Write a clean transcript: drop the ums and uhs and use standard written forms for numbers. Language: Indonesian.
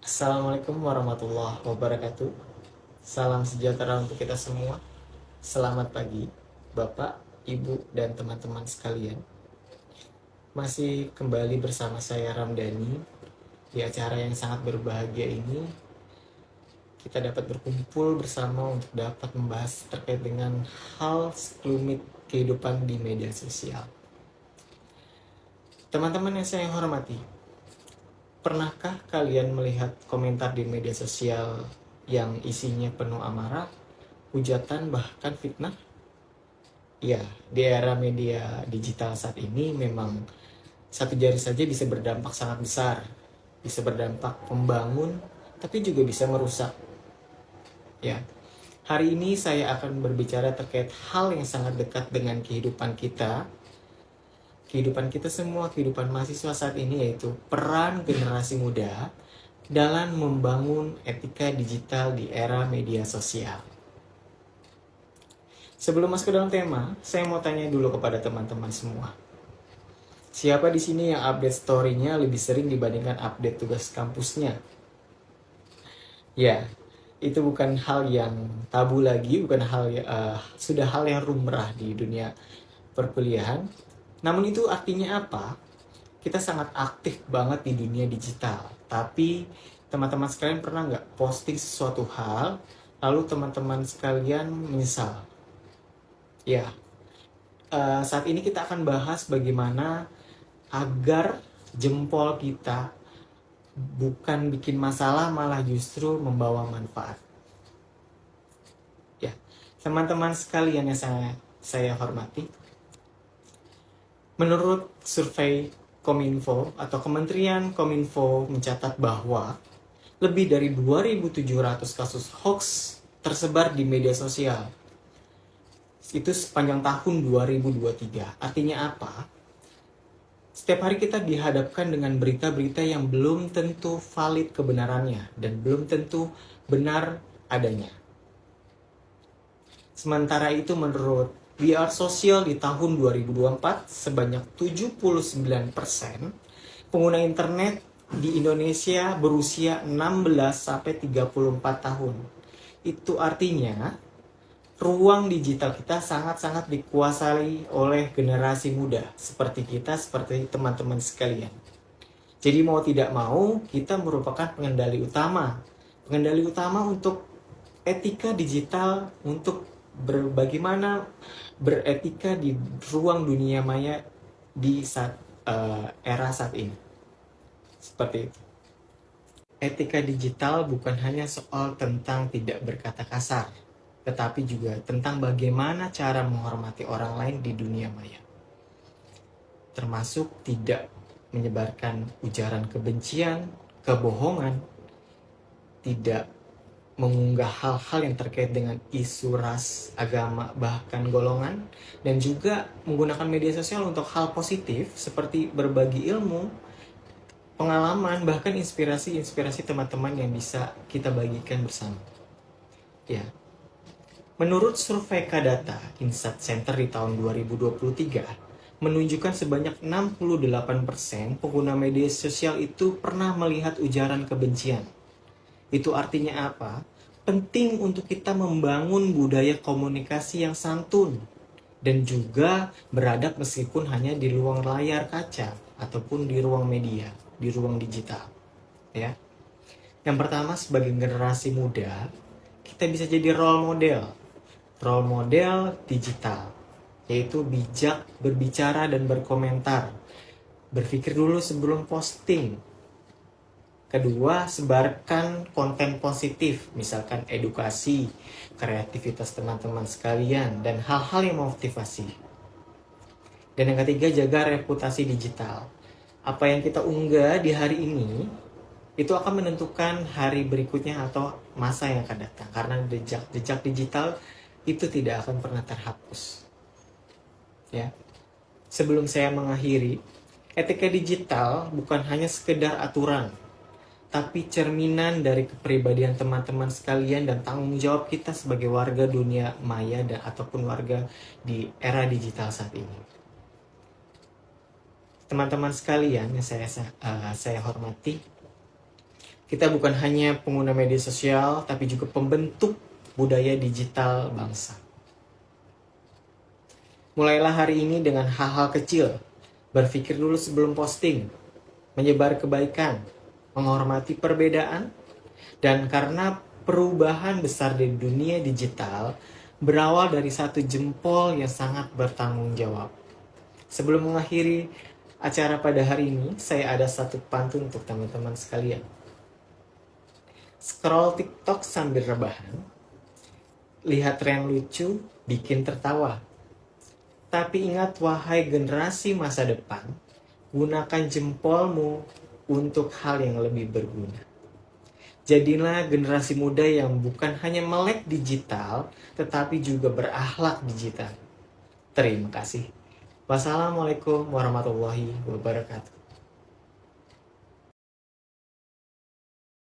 Assalamualaikum warahmatullahi wabarakatuh. Salam sejahtera untuk kita semua. Selamat pagi, Bapak, Ibu, dan teman-teman sekalian. Masih kembali bersama saya Ramdhani di acara yang sangat berbahagia ini. Kita dapat berkumpul bersama untuk dapat membahas terkait dengan hal sekelumit kehidupan di media sosial. Teman-teman yang saya hormati, pernahkah kalian melihat komentar di media sosial yang isinya penuh amarah, hujatan, bahkan fitnah? Ya, di era media digital saat ini memang satu jari saja bisa berdampak sangat besar. Bisa berdampak membangun, tapi juga bisa merusak. Ya, hari ini saya akan berbicara terkait hal yang sangat dekat dengan kehidupan kita semua, kehidupan mahasiswa saat ini, yaitu peran generasi muda dalam membangun etika digital di era media sosial. Sebelum masuk ke dalam tema, saya mau tanya dulu kepada teman-teman semua. Siapa di sini yang update story-nya lebih sering dibandingkan update tugas kampusnya? Ya, itu bukan hal yang tabu lagi, bukan sudah hal yang lumrah di dunia perkuliahan. Namun itu artinya apa? Kita sangat aktif banget di dunia digital. Tapi teman-teman sekalian pernah nggak posting sesuatu hal, lalu teman-teman sekalian menyesal? Ya, saat ini kita akan bahas bagaimana agar jempol kita bukan bikin masalah, malah justru membawa manfaat. Ya, teman-teman sekalian yang saya hormati, menurut survei Kominfo atau Kementerian Kominfo mencatat bahwa lebih dari 2.700 kasus hoax tersebar di media sosial. Itu sepanjang tahun 2023. Artinya apa? Setiap hari kita dihadapkan dengan berita-berita yang belum tentu valid kebenarannya dan belum tentu benar adanya. Sementara itu menurut VR Social di tahun 2024, sebanyak 79% pengguna internet di Indonesia berusia 16-34 tahun. Itu artinya ruang digital kita sangat-sangat dikuasai oleh generasi muda seperti kita, seperti teman-teman sekalian. Jadi mau tidak mau, kita merupakan pengendali utama untuk etika digital, untuk bagaimana beretika di ruang dunia maya di era saat ini. Seperti itu. Etika digital bukan hanya soal tentang tidak berkata kasar, tetapi juga tentang bagaimana cara menghormati orang lain di dunia maya. Termasuk tidak menyebarkan ujaran kebencian, kebohongan, tidak mengunggah hal-hal yang terkait dengan isu ras, agama, bahkan golongan, dan juga menggunakan media sosial untuk hal positif seperti berbagi ilmu, pengalaman, bahkan inspirasi teman-teman yang bisa kita bagikan bersama. Ya. Menurut survei Kadata Insight Center di tahun 2023, menunjukkan sebanyak 68% pengguna media sosial itu pernah melihat ujaran kebencian. Itu artinya apa? Penting untuk kita membangun budaya komunikasi yang santun dan juga beradab meskipun hanya di ruang layar kaca ataupun di ruang media, di ruang digital. Ya. Yang pertama, sebagai generasi muda, kita bisa jadi role model digital, yaitu bijak berbicara dan berkomentar. Berpikir dulu sebelum posting. Kedua, sebarkan konten positif, misalkan edukasi, kreativitas teman-teman sekalian, dan hal-hal yang memotivasi. Dan yang ketiga, jaga reputasi digital. Apa yang kita unggah di hari ini, itu akan menentukan hari berikutnya atau masa yang akan datang. Karena jejak digital itu tidak akan pernah terhapus. Ya. Sebelum saya mengakhiri, etika digital bukan hanya sekedar aturan, tapi cerminan dari kepribadian teman-teman sekalian dan tanggung jawab kita sebagai warga dunia maya dan ataupun warga di era digital saat ini. Teman-teman sekalian yang saya hormati, Kita bukan hanya pengguna media sosial, tapi juga pembentuk budaya digital bangsa. Mulailah hari ini dengan hal-hal kecil. Berpikir dulu sebelum posting, menyebar kebaikan, menghormati perbedaan, dan karena perubahan besar di dunia digital berawal dari satu jempol yang sangat bertanggung jawab. Sebelum mengakhiri acara pada hari ini, saya ada satu pantun untuk teman-teman sekalian. Scroll TikTok sambil rebahan, lihat tren lucu, bikin tertawa. Tapi ingat wahai generasi masa depan, gunakan jempolmu untuk hal yang lebih berguna. Jadilah generasi muda yang bukan hanya melek digital, tetapi juga berakhlak digital. Terima kasih. Wassalamualaikum warahmatullahi wabarakatuh.